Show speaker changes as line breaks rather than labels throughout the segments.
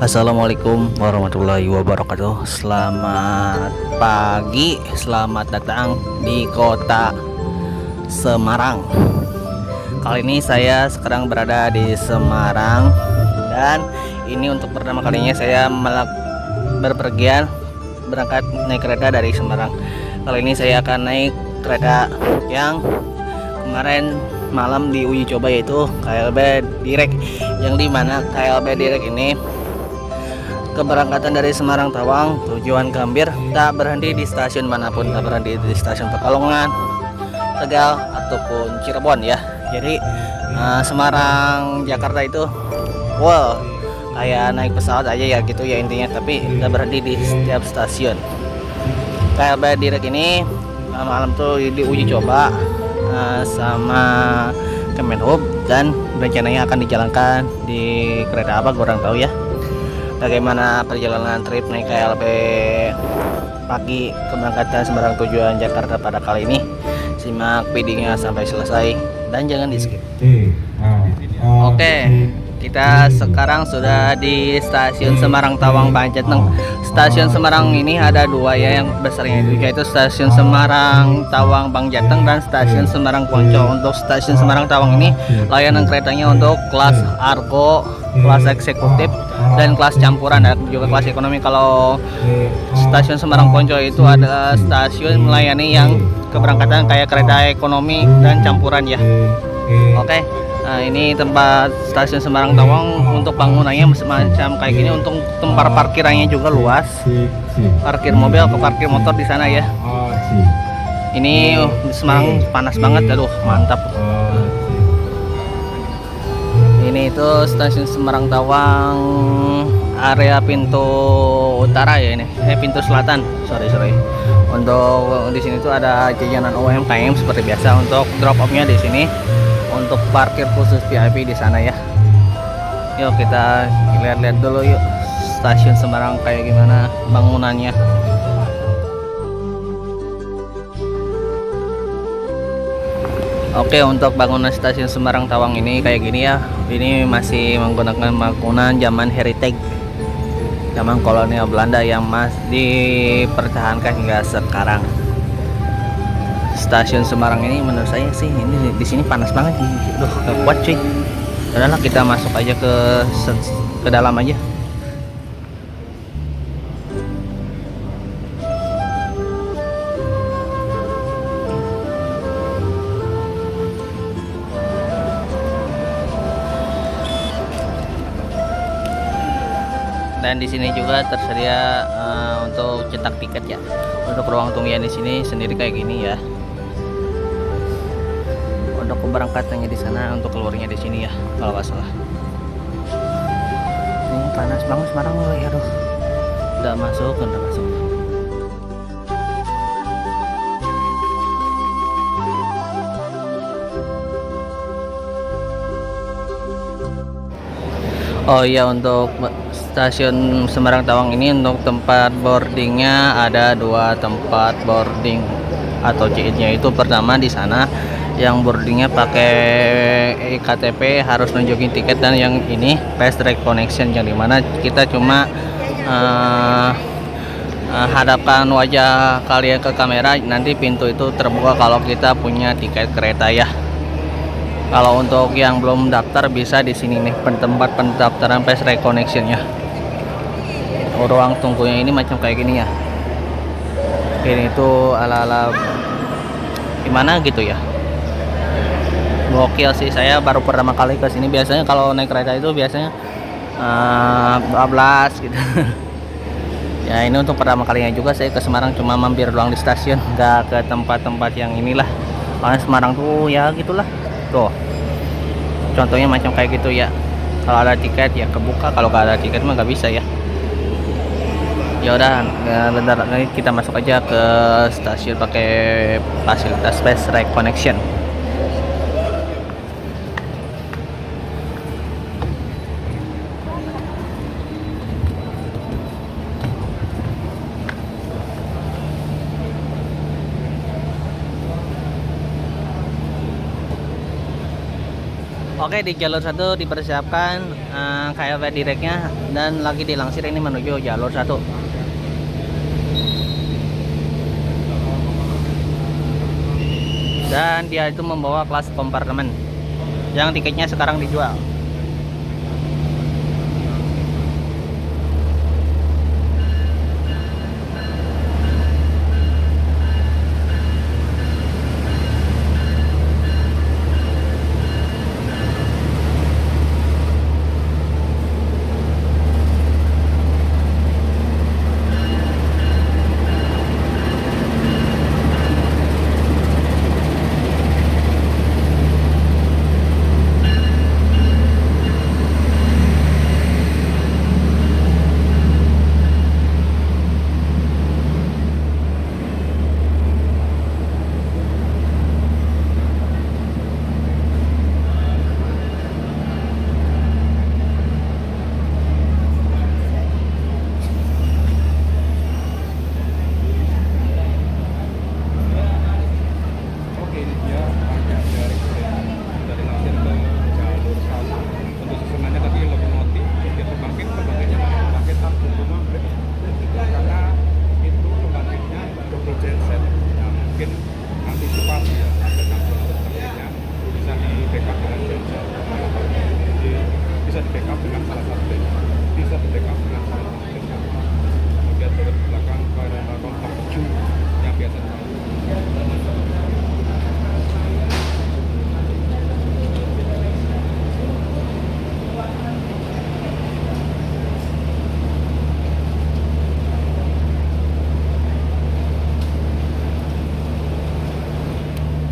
Assalamualaikum warahmatullahi wabarakatuh. Selamat pagi, selamat datang di kota Semarang. Kali ini saya sekarang berada di Semarang, dan ini untuk pertama kalinya saya berpergian berangkat naik kereta dari Semarang. Kali ini saya akan naik kereta yang kemarin malam diuji coba, yaitu KLB Direct, yang dimana KLB Direct ini keberangkatan dari Semarang Tawang tujuan Gambir, tak berhenti di stasiun manapun, tak berhenti di stasiun Pekalongan, Tegal ataupun Cirebon ya. Jadi Semarang Jakarta itu wow, kayak naik pesawat aja ya gitu ya intinya, tapi tak berhenti di setiap stasiun. KLB Direct ini malam tuh diuji coba sama Kemenhub, dan rencananya akan dijalankan di kereta apa kurang tahu ya. Bagaimana perjalanan trip naik KLB pagi keberangkatan Semarang tujuan Jakarta pada kali ini? Simak videonya sampai selesai dan jangan di skip. Oke, kita sekarang sudah di stasiun Semarang Tawang Banjateng. Stasiun Semarang ini ada dua ya, yang besarnya itu yaitu stasiun Semarang Tawang Bangjateng dan stasiun Semarang Poncol. Untuk stasiun Semarang Tawang ini layanan keretanya untuk kelas Argo, kelas eksekutif, dan kelas campuran, dan juga kelas ekonomi. Kalau stasiun Semarang Poncol itu adalah stasiun melayani yang keberangkatan kayak kereta ekonomi dan campuran ya. Oke, nah ini tempat stasiun Semarang Tawang. Untuk bangunannya semacam kayak gini. Untuk tempat parkirannya juga luas, parkir mobil ke parkir motor di sana ya. Ini di Semarang panas banget, aduh mantap. Ini itu stasiun Semarang Tawang area pintu utara ya, ini pintu selatan, sorry. Untuk di sini tuh ada jajanan UMKM seperti biasa. Untuk drop off-nya di sini, untuk parkir khusus VIP di sana ya. Yuk kita lihat-lihat dulu yuk stasiun Semarang kayak gimana bangunannya. Oke, untuk bangunan stasiun Semarang Tawang ini kayak gini ya. Ini masih menggunakan bangunan zaman heritage, zaman kolonial Belanda yang masih dipertahankan hingga sekarang. Stasiun Semarang ini menurut saya sih ini di sini panas banget nih. Duh, gak kuat cuy. Udahlah kita masuk aja ke dalam aja. Dan di sini juga tersedia untuk cetak tiket ya. Untuk ruang tungguan di sini sendiri kayak gini ya. Untuk keberangkatannya di sana, untuk keluarnya di sini ya, kalau nggak salah. Ini panas banget Semarang loh ya, aduh. Udah masuk. Oh iya, untuk stasiun Semarang Tawang ini untuk tempat boardingnya ada dua tempat boarding atau CID-nya. Itu pertama di sana yang boardingnya pakai KTP, harus nunjukin tiket, dan yang ini fast track connection, yang dimana kita cuma hadapkan wajah kalian ke kamera, nanti pintu itu terbuka kalau kita punya tiket kereta ya. Kalau untuk yang belum daftar bisa di sini nih, tempat pendaftaran fast track connection-nya. Ruang tunggunya ini macam kayak gini ya. Ini tuh ala-ala gimana gitu ya. Gokil sih, saya baru pertama kali ke sini. Biasanya kalau naik kereta itu biasanya 12 gitu. Ya ini untuk pertama kalinya juga saya ke Semarang, cuma mampir doang di stasiun, nggak ke tempat-tempat yang inilah. Karena Semarang tuh ya gitulah. Tuh, contohnya macam kayak gitu ya. Kalau ada tiket ya kebuka, kalau nggak ada tiket mah nggak bisa ya. Ya udah, bentar lagi kita masuk aja ke stasiun pakai fasilitas fast track connection. Oke, di jalur 1 dipersiapkan KLB direknya dan lagi dilansir ini menuju jalur 1. Dan dia itu membawa kelas kompartemen yang tiketnya sekarang dijual.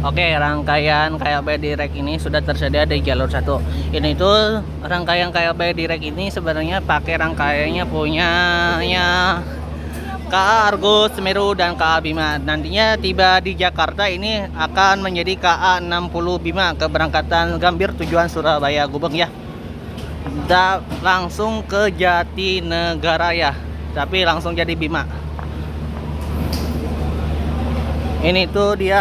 Oke, rangkaian KLB Direct ini sudah tersedia di jalur 1. Ini tuh rangkaian KLB Direct ini sebenarnya pakai rangkaiannya punyanya KA Argo Semeru dan KA Bima. Nantinya tiba di Jakarta ini akan menjadi KA 60 Bima keberangkatan Gambir tujuan Surabaya Gubeng ya. Dan langsung ke Jatinegara ya. Tapi langsung jadi Bima. Ini tuh dia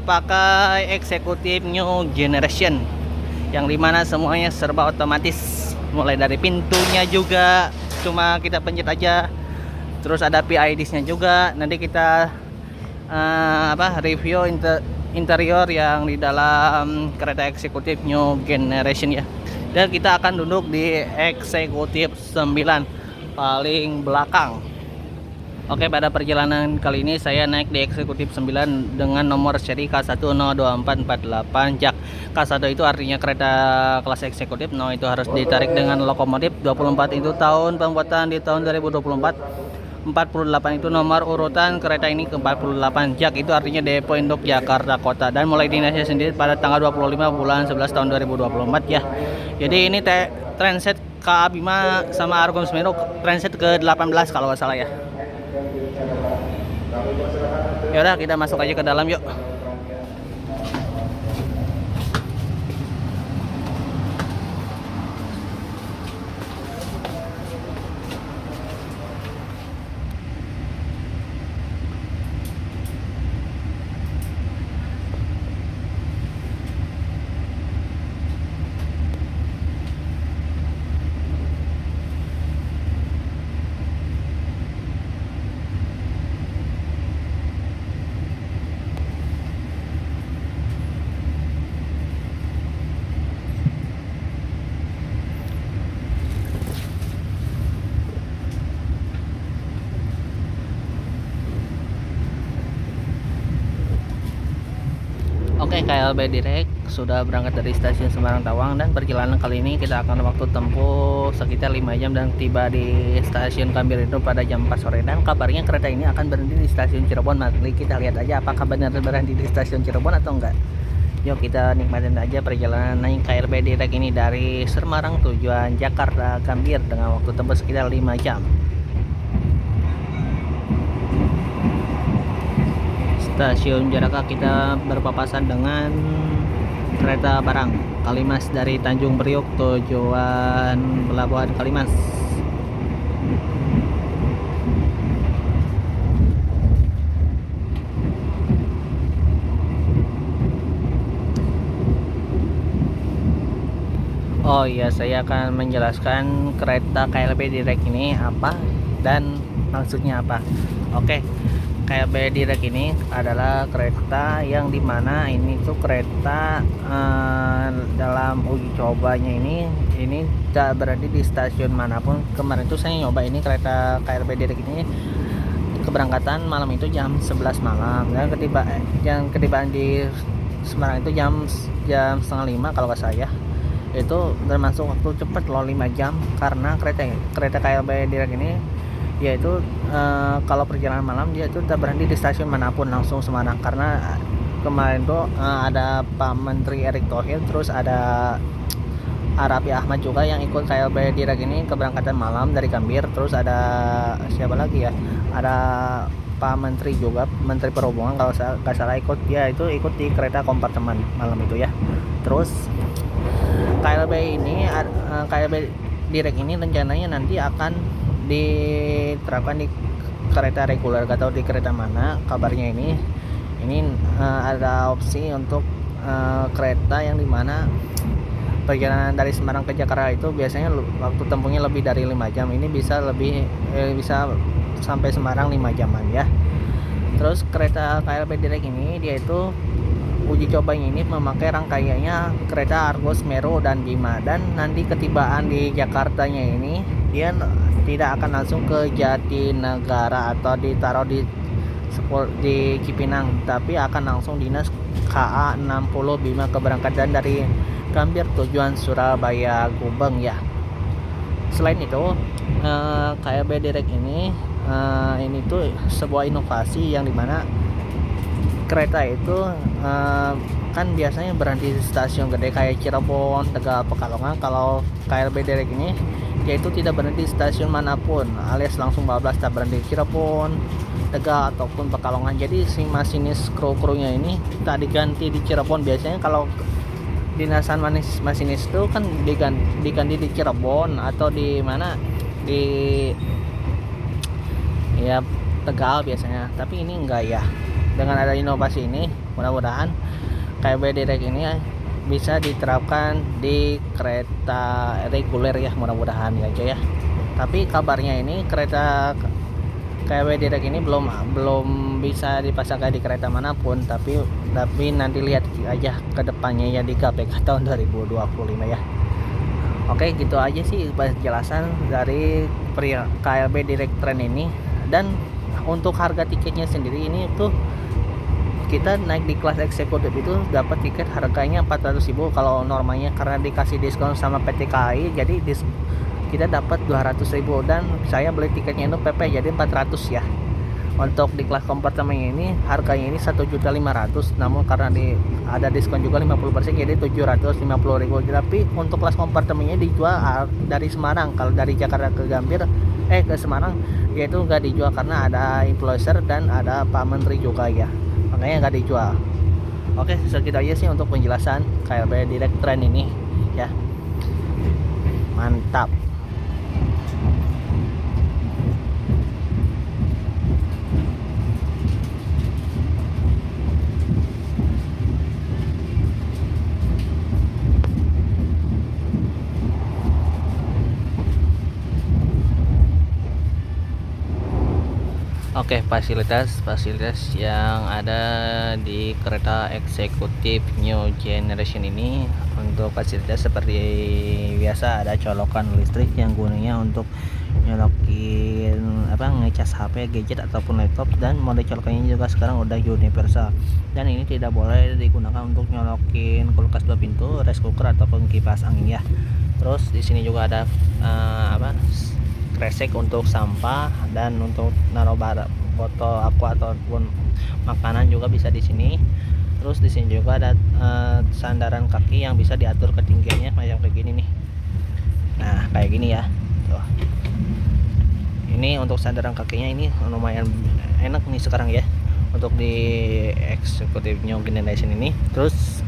pakai eksekutif new generation yang dimana semuanya serba otomatis, mulai dari pintunya juga cuma kita pencet aja, terus ada PIDs-nya juga. Nanti kita review interior yang di dalam kereta eksekutif new generation ya. Dan kita akan duduk di eksekutif 9 paling belakang. Oke, pada perjalanan kali ini saya naik di eksekutif 9 dengan nomor seri K102448 Jak. K1 itu artinya kereta kelas eksekutif. No, itu harus ditarik dengan lokomotif. 24 itu tahun pembuatan di tahun 2024. 48 itu nomor urutan kereta ini ke 48. Jak itu artinya Depo Induk Jakarta Kota, dan mulai dinasnya sendiri pada tanggal 25 bulan 11 tahun 2024 ya. Jadi ini transit KA Bima sama Argo Semeru transit ke 18 kalau nggak salah ya. Ya udah, kita masuk aja ke dalam yuk. Oke, KLB Direct sudah berangkat dari stasiun Semarang Tawang, dan perjalanan kali ini kita akan waktu tempuh sekitar 5 jam dan tiba di stasiun Gambir itu pada jam 4 sore. Dan kabarnya kereta ini akan berhenti di stasiun Cirebon. Mari kita lihat aja apakah benar berhenti di stasiun Cirebon atau enggak. Yuk kita nikmatin aja perjalanan naik KLB Direct ini dari Semarang tujuan Jakarta Gambir dengan waktu tempuh sekitar 5 jam. Stasiun Jaraka kita berpapasan dengan kereta barang Kalimas dari Tanjung Priok tujuan Pelabuhan Kalimas. Oh iya, saya akan menjelaskan kereta KLB Direct ini apa dan maksudnya apa. Oke, KLB Direct ini adalah kereta yang dimana ini tuh kereta dalam uji cobanya ini tak berada di stasiun manapun. Kemarin tuh saya nyoba ini kereta KLB Direct ini, keberangkatan malam itu jam 11 malam dan ketibaan di Semarang itu jam setengah 5 kalau nggak saya. Itu termasuk waktu cepat loh, 5 jam, karena kereta KLB Direct ini yaitu kalau perjalanan malam dia itu tak berhenti di stasiun manapun, langsung Semarang. Karena kemarin tuh ada Pak Menteri Erick Thohir, terus ada Raffi Ahmad juga yang ikut KLB Direct ini keberangkatan malam dari Gambir. Terus ada siapa lagi ya, ada Pak Menteri juga, Menteri Perhubungan kalau nggak salah ikut, dia itu ikut di kereta kompartemen malam itu ya. Terus KLB Direct ini rencananya nanti akan diterapkan di kereta reguler, gak tahu di kereta mana kabarnya. Ini ada opsi untuk kereta yang dimana perjalanan dari Semarang ke Jakarta itu biasanya waktu tempuhnya lebih dari 5 jam. Ini bisa bisa sampai Semarang 5 jaman ya. Terus kereta KLB Direct ini dia itu uji cobanya ini memakai rangkaiannya kereta Argo, Semeru dan Bima, dan nanti ketibaan di Jakartanya ini dia tidak akan langsung ke Jatinegara atau ditaruh di Cipinang, tapi akan langsung dinas KA 60 Bima keberangkatan dari Gambir tujuan Surabaya Gubeng ya. Selain itu KLB Direct ini tuh sebuah inovasi yang dimana kereta itu kan biasanya berhenti di stasiun gede kayak Cirebon, Tegal, Pekalongan. Kalau KLB Direct ini yaitu tidak berhenti di stasiun manapun, alias langsung bablas, tak berhenti di Cirebon, Tegal ataupun Pekalongan. Jadi si masinis kru-krunya ini tak diganti di Cirebon. Biasanya kalau dinasan masinis itu kan diganti di Cirebon atau di mana, di ya Tegal biasanya, tapi ini enggak ya. Dengan ada inovasi ini, mudah-mudahan KLB Direct ini bisa diterapkan di kereta reguler ya, mudah-mudahan ya. Tapi kabarnya ini kereta KLB Direct ini belum bisa dipasangkan di kereta manapun, tapi nanti lihat aja ke depannya ya di KPK tahun 2025 ya. Oke, gitu aja sih penjelasan dari KLB Direct Train ini. Dan untuk harga tiketnya sendiri ini tuh kita naik di kelas eksekutif itu dapat tiket harganya 400.000 kalau normalnya, karena dikasih diskon sama PT KAI jadi kita dapat 200.000, dan saya beli tiketnya itu PP jadi 400 ya. Untuk di kelas kompartemen ini harganya ini 1.500.000, namun karena ada diskon juga 50% jadi 750.000. Tapi untuk kelas kompartemennya dijual dari Semarang. Kalau dari Jakarta ke Gambir ke Semarang yaitu nggak dijual karena ada influencer dan ada Pak Menteri juga ya, makanya nggak dijual. Oke, segitu aja sih untuk penjelasan KLB Direct Train ini ya. Mantap. Oke, fasilitas yang ada di kereta eksekutif New Generation ini, untuk fasilitas seperti biasa ada colokan listrik yang gunanya untuk nyolokin ngecas HP, gadget ataupun laptop, dan mode colokannya juga sekarang udah universal. Dan ini tidak boleh digunakan untuk nyolokin kulkas 2 pintu, rice cooker ataupun kipas angin ya. Terus di sini juga ada kresek untuk sampah, dan untuk naruh botol aqua ataupun makanan juga bisa di sini. Terus di sini juga ada sandaran kaki yang bisa diatur ketinggiannya macam kayak gini nih. Nah, kayak gini ya. Tuh. Ini untuk sandaran kakinya ini lumayan enak nih sekarang ya untuk di eksekutif New Generation ini. Terus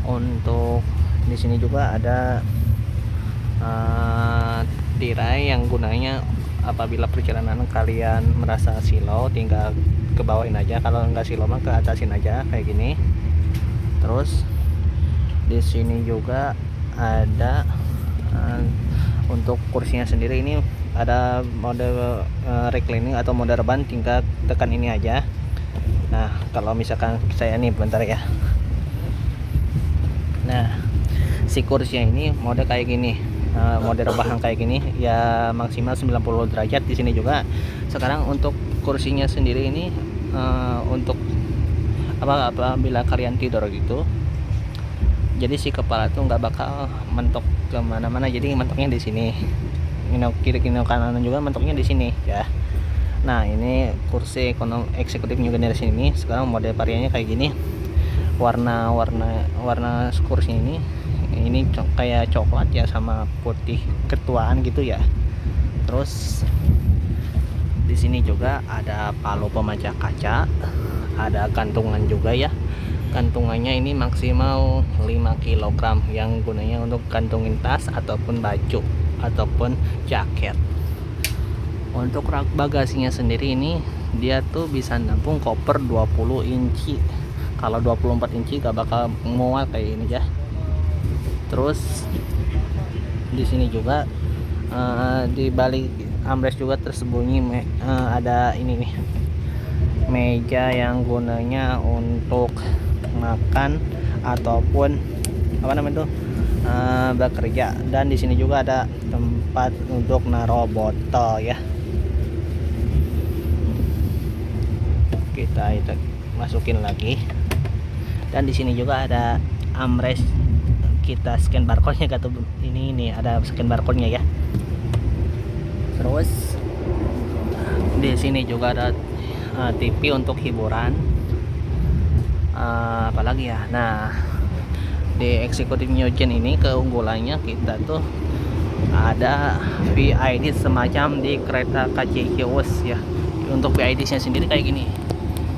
untuk di sini juga ada tirai yang gunanya apabila perjalanan kalian merasa silau tinggal ke bawahin aja, kalau nggak silau mah ke atasin aja kayak gini. Terus di sini juga ada untuk kursinya sendiri ini ada mode reclining atau mode rebahan, tinggal tekan ini aja. Nah kalau misalkan saya nih bentar ya, nah si kursinya ini mode kayak gini, mode rebahan kayak gini ya, maksimal 90 derajat. Di sini juga sekarang untuk kursinya sendiri ini untuk apabila kalian tidur gitu, jadi si kepala tuh nggak bakal mentok kemana-mana, jadi mentoknya di sini, kiri kanan juga mentoknya di sini ya. Nah ini kursi eksekutif new generation ini sekarang mode variannya kayak gini, warna kursi ini kayak coklat ya sama putih ketuaan gitu ya. Terus di sini juga ada palu pemecah kaca, ada kantungan juga ya. Kantungannya ini maksimal 5 kg yang gunanya untuk kantungin tas ataupun baju ataupun jaket. Untuk rak bagasinya sendiri ini dia tuh bisa nampung koper 20 inci. Kalau 24 inci gak bakal muat kayak ini ya. Terus di sini juga di balik armrest juga tersembunyi ada ini nih, meja yang gunanya untuk makan ataupun apa namanya tuh bekerja. Dan di sini juga ada tempat untuk naruh botol ya. Kita itu masukin lagi. Dan di sini juga ada armrest, kita scan barcode-nya kata ini ada scan barcode-nya ya. Terus di sini juga ada TV untuk hiburan. Apalagi ya, nah di Executive New Gen ini keunggulannya kita tuh ada VID semacam di kereta KCI Kios ya. Untuk VID nya sendiri kayak gini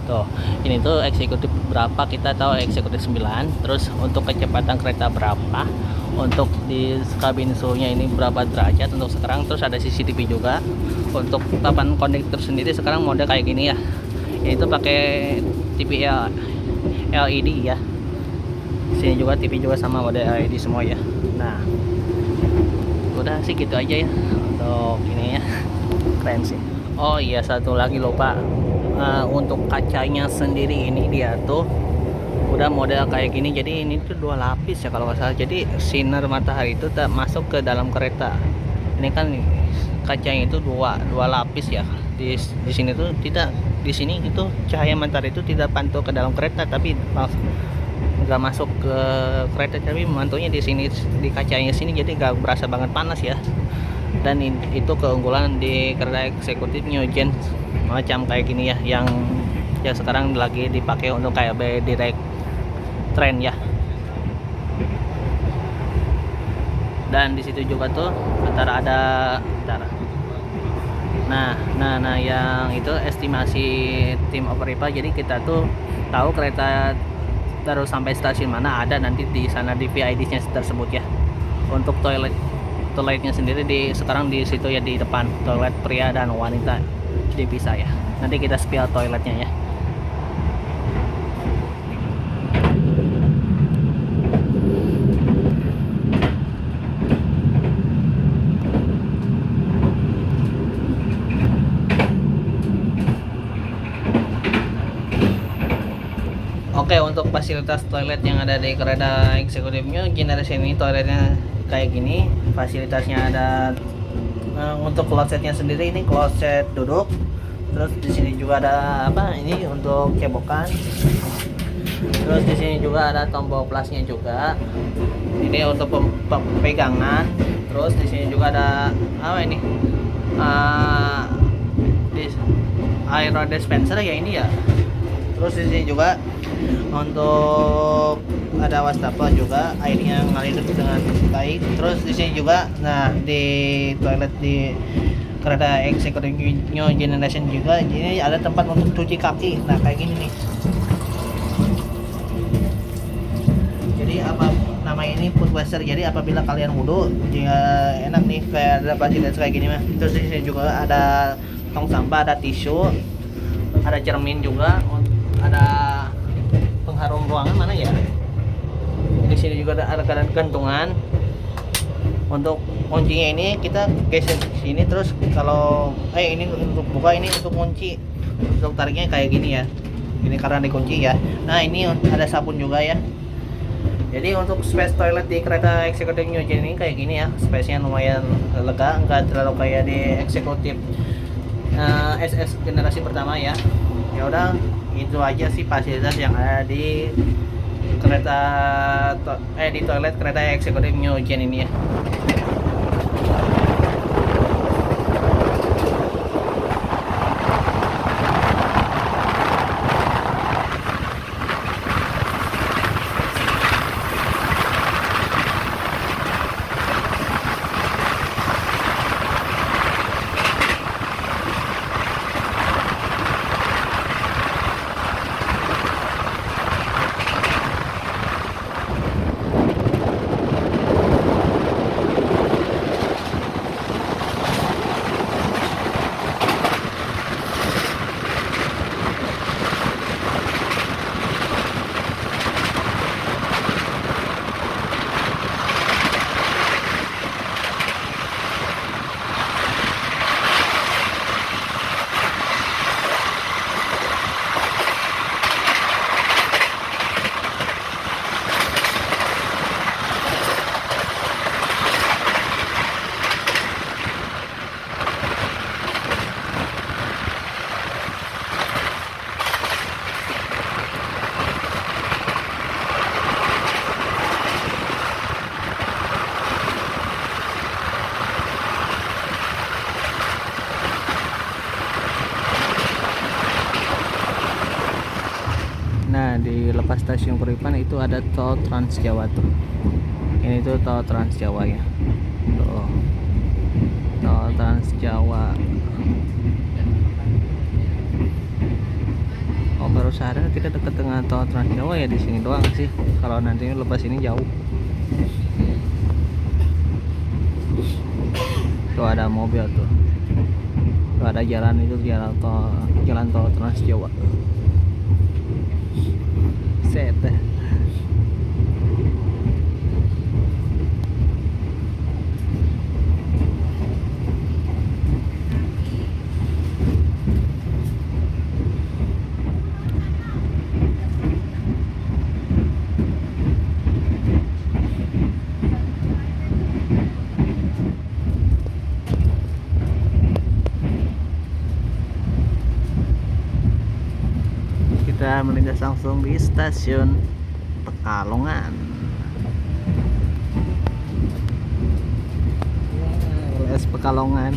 tuh, ini tuh eksekutif berapa, kita tahu eksekutif 9. Terus untuk kecepatan kereta berapa, untuk di kabin suhunya ini berapa derajat untuk sekarang. Terus ada CCTV juga. Untuk papan konektor sendiri sekarang mode kayak gini ya, itu pakai TV LED ya. Sini juga TV juga sama mode LED semua ya. Nah udah sih gitu aja ya untuk ini ya, keren sih. Oh iya, satu lagi lupa, untuk kacanya sendiri ini dia tuh udah model kayak gini, jadi ini tuh 2 lapis ya kalau nggak salah. Jadi sinar matahari itu tak masuk ke dalam kereta. Ini kan kacanya itu dua lapis ya. Di sini tuh tidak, di sini itu cahaya matahari itu tidak pantul ke dalam kereta, tapi nggak masuk ke kereta, tapi mantunya di sini di kacanya sini, jadi nggak berasa banget panas ya. Dan itu keunggulan di kereta eksekutif New Gen macam kayak gini ya, yang sekarang lagi dipakai untuk KLB Direct Train ya. Dan di situ juga tuh antara ada nah yang itu estimasi tim operator, jadi kita tuh tahu kereta baru sampai stasiun mana, ada nanti di sana di VID-nya tersebut ya. Untuk toiletnya sendiri sekarang di situ ya, di depan toilet pria dan wanita dipisah ya. Nanti kita spill toiletnya ya. Oke, untuk fasilitas toilet yang ada di kereta eksekutif New Generation ini, toiletnya kayak gini. Fasilitasnya ada untuk klosetnya sendiri, ini kloset duduk. Terus di sini juga ada apa ini untuk cebokan. Terus di sini juga ada tombol plusnya juga. Ini untuk pegangan. Terus di sini juga ada apa ini? Air dispenser ya ini ya. Terus di sini juga untuk ada wastafel juga, airnya ngalir dengan baik. Terus di sini juga, nah di toilet di kereta eksekutif New Generation juga ini ada tempat untuk cuci kaki. Nah kayak gini nih. Jadi apa nama ini food washer. Jadi apabila kalian wudhu, jika enak nih kayak ada fasilitas kayak gini mah. Terus di sini juga ada tong sampah, ada tisu, ada cermin juga, ada pengharum ruangan mana ya. Di sini juga ada gantungan. Untuk kuncinya ini kita geser ke sini, terus kalau ini untuk buka, ini untuk kunci, untuk tariknya kayak gini ya, ini karena dikunci ya. Nah ini ada sabun juga ya. Jadi untuk space toilet di kereta eksekutif New Gen ini kayak gini ya, space nya lumayan lega, nggak terlalu kayak di eksekutif SS generasi pertama ya. Ya udah, itu aja sih fasilitas yang ada di di toilet kereta eksekutif New Gen ini ya. Nah, di lepas stasiun Kuripan itu ada tol Trans Jawa tuh. Ini tuh tol Trans Jawa ya. Tuh. Tol Trans Jawa. Oh, baru sadar kita dekat dengan tol Trans Jawa ya, di sini doang sih. Kalau nanti lepas ini jauh. Tuh ada mobil tuh. Tuh ada jalan, itu jalan tol Trans Jawa. Set. Kita melintas langsung di stasiun Pekalongan. LS Pekalongan.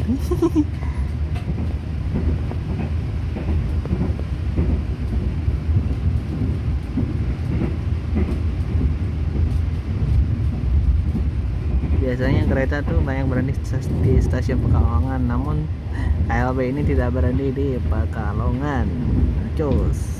Biasanya kereta tuh banyak berhenti di stasiun Pekalongan, namun KLB ini tidak berhenti di Pekalongan. Cus.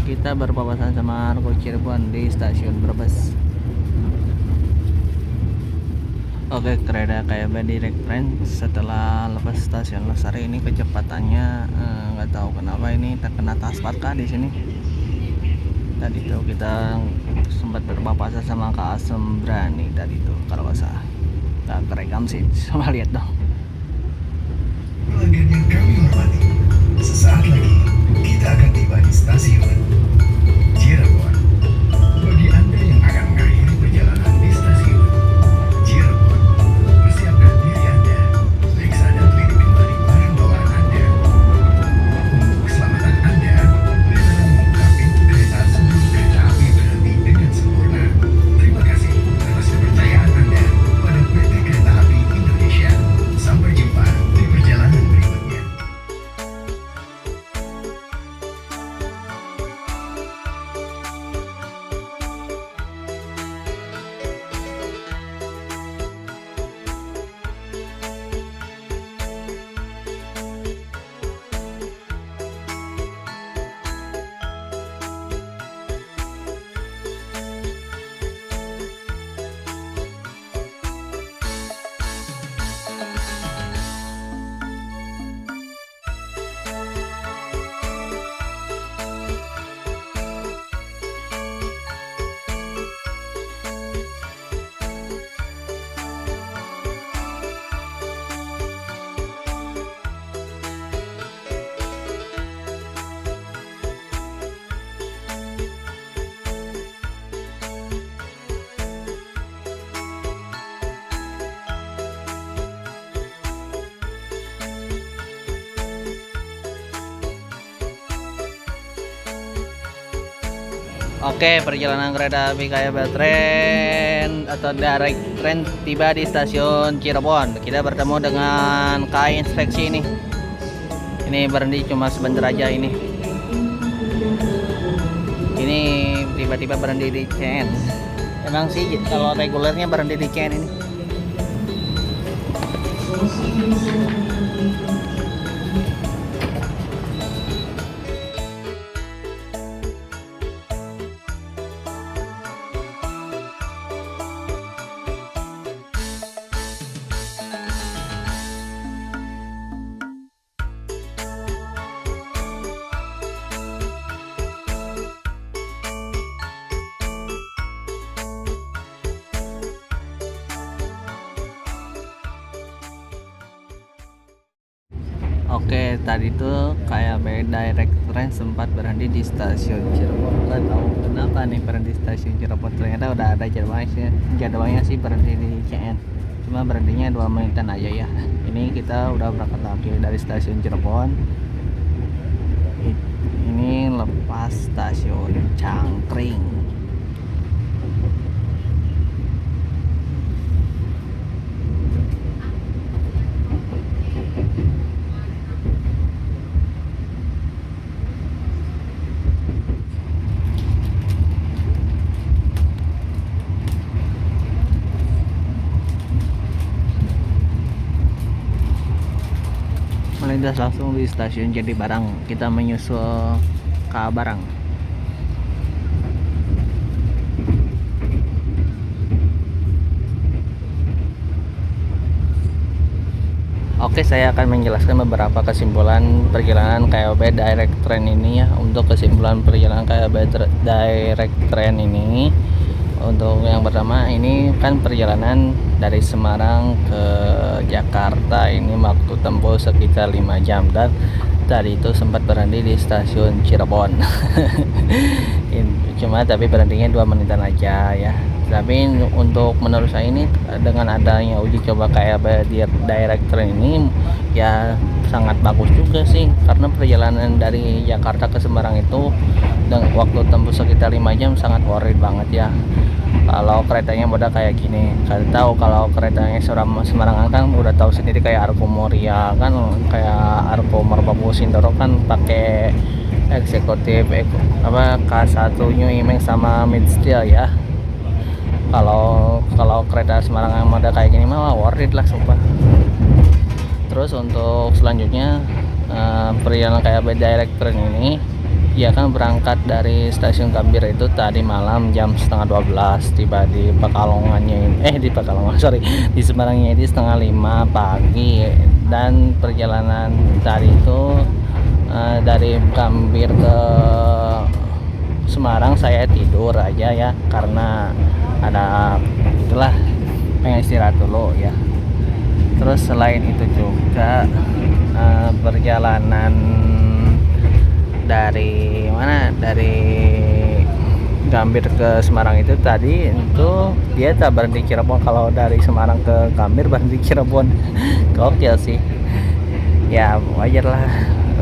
Kita berpapasan sama Argo Cirebon di stasiun Brebes. Oke. Oke, kereta KAB Direct Train setelah lepas stasiun Losari ini kecepatannya nggak tahu kenapa ini terkena taspar kah di sini. Tadi tuh kita sempat berpapasan sama Kak Asem Berani tadi tuh kalau nggak salah. Nggak kerekam sih, coba lihat dong.
Pelanggan yang kami hormati, sesaat lagi kita akan tiba di stasiun Cirebon. Bagi Anda yang akan mengakhiri perjalanan di stasiun Cirebon, persiapkan diri Anda, periksa dan teliti kembali barang bawaan Anda. Untuk keselamatan Anda, berilah membuka pintu kereta sebelum kereta api berhenti dengan sempurna. Terima kasih atas kepercayaan Anda pada PT Kereta Api Indonesia. Sampai jumpa di perjalanan berikutnya.
Oke, perjalanan kereta api KAB Train atau Direct Train tiba di stasiun Cirebon. Kita bertemu dengan KAI Inspeksi ini. Ini berhenti cuma sebentar aja ini. Ini tiba-tiba berhenti di CN. Emang sih kalau regulernya berhenti di CN ini. Oke, tadi tuh KAB Direct Train sempat berhenti di stasiun Cirebon. Nggak tahu kenapa nih berhenti di stasiun Cirebon. Ternyata udah ada jadwalnya sih berhenti di CN. Cuma berhentinya 2 menitan aja ya. Ini kita udah berangkat lagi dari stasiun Cirebon. Ini lepas stasiun Cangkring. Melintas langsung di stasiun Jatibarang, kita menyusul ke Barang. Oke, saya akan menjelaskan beberapa kesimpulan perjalanan KAB Direct Train ini ya. Untuk kesimpulan perjalanan KAB Direct Train ini, untuk yang pertama ini kan perjalanan dari Semarang ke Jakarta, ini waktu tempuh sekitar 5 jam dan tadi itu sempat berhenti di stasiun Cirebon. Cuma tapi berhentinya 2 menitan aja ya. Tapi untuk menurut saya ini dengan adanya uji coba KAB Direct Train ini ya sangat bagus juga sih, karena perjalanan dari Jakarta ke Semarang itu dengan waktu tempuh sekitar 5 jam sangat worth it banget ya. Kalau keretanya udah kayak gini, kalian tahu kalau keretanya Semarang kan udah tahu sendiri kayak Argo Moria kan, kayak Argo Merbabu Sindoro kan pakai eksekutif K1 New Image sama Midsteel ya. Kalau kereta Semarang yang udah kayak gini mah worth it lah sumpah. Terus untuk selanjutnya perjalanan KAB Direct Train ini Ya kan berangkat dari stasiun Gambir itu tadi malam jam setengah 12, tiba di Pekalongannya di Pekalongan sorry, di Semarangnya ini setengah 5 pagi. Dan perjalanan tadi itu dari Gambir ke Semarang saya tidur aja ya, karena ada itulah, pengen istirahat dulu ya. Terus selain itu juga perjalanan dari Gambir ke Semarang itu tadi itu dia tak berhenti Cirebon. Kalau dari Semarang ke Gambir berhenti Cirebon. Gokil sih ya, wajar lah,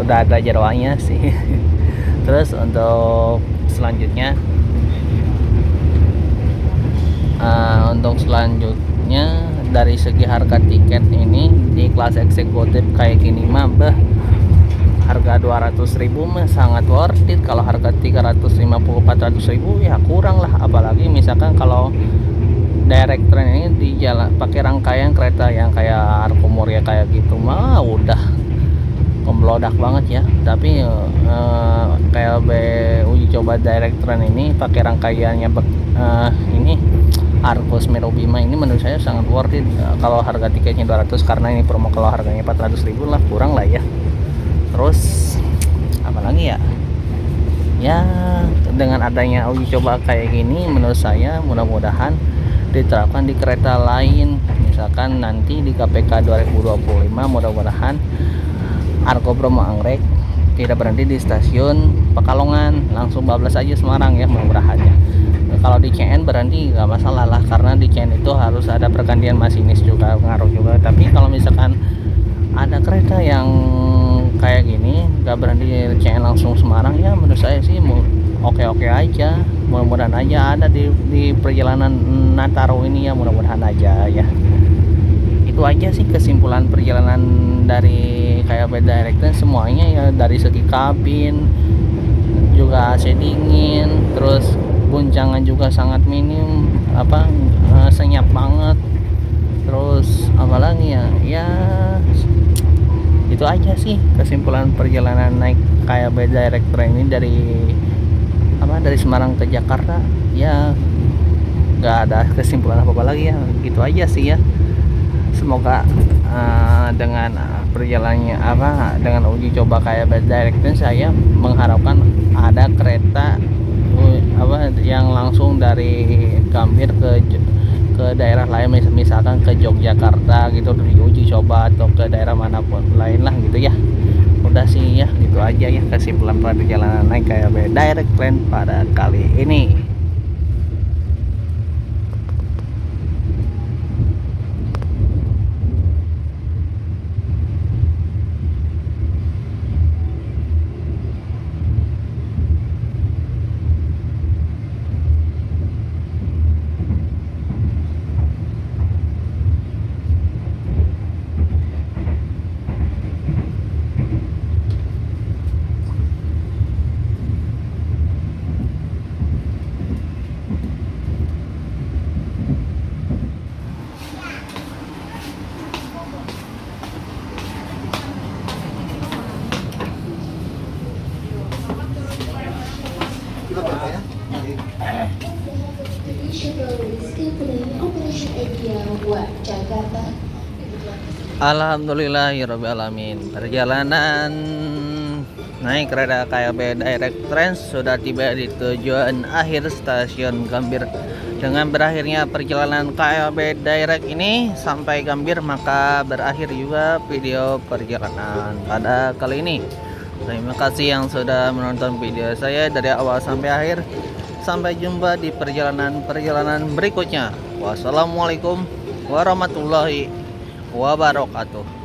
udah ada jadwalnya sih. Terus untuk selanjutnya dari segi harga tiket ini di kelas eksekutif kayak gini mah harga 200.000 mah sangat worth it. Kalau harga 350-400.000 ya kurang lah, apalagi misalkan kalau direct train ini di jalan pakai rangkaian kereta yang kayak Arkomor ya kayak gitu mah udah memblodak banget ya. Tapi KLB uji coba direct train ini pakai rangkaiannya ini Argo Semeru Bima ini menurut saya sangat worth it. Kalau harga tiketnya 200 karena ini promo, kalau harganya 400.000 lah kurang lah ya. Terus apalagi ya dengan adanya uji coba kayak gini menurut saya mudah-mudahan diterapkan di kereta lain. Misalkan nanti di KPK 2025 mudah-mudahan Argo Bromo Anggrek tidak berhenti di stasiun Pekalongan, langsung bablas aja Semarang ya mudah-mudahan ya. Kalau di CN berhenti nggak masalah lah, karena di CN itu harus ada pergantian masinis juga, ngaruh juga. Tapi kalau misalkan ada kereta yang kayak gini nggak berhenti di CN langsung Semarang ya menurut saya sih oke-oke aja. Mudah-mudahan aja ada di perjalanan Nataro ini ya, mudah-mudahan aja ya. Itu aja sih kesimpulan perjalanan dari KLB Direct Train semuanya ya, dari segi kabin juga AC dingin, terus guncangan juga sangat minim, senyap banget. Terus apalagi ya itu aja sih kesimpulan perjalanan naik KLB Direct Train ini dari Semarang ke Jakarta ya. Nggak ada kesimpulan apa-apa lagi ya, gitu aja sih ya. Semoga dengan perjalanannya dengan uji coba KLB Direct Train, saya mengharapkan ada kereta yang langsung dari Gambir ke daerah lain, misalkan ke Yogyakarta gitu, diuji coba atau ke daerah manapun lain lah gitu ya. Udah sih ya, gitu aja ya kesimpulan perjalanan naik KLB Direct Train pada kali ini. Alhamdulillahirrahmanirrahim. Perjalanan naik kereta KLB Direct Train sudah tiba di tujuan akhir stasiun Gambir. Dengan berakhirnya perjalanan KLB Direct ini sampai Gambir, maka berakhir juga video perjalanan pada kali ini. Terima kasih yang sudah menonton video saya dari awal sampai akhir. Sampai jumpa di perjalanan berikutnya. Wassalamualaikum warahmatullahi wabarakatuh.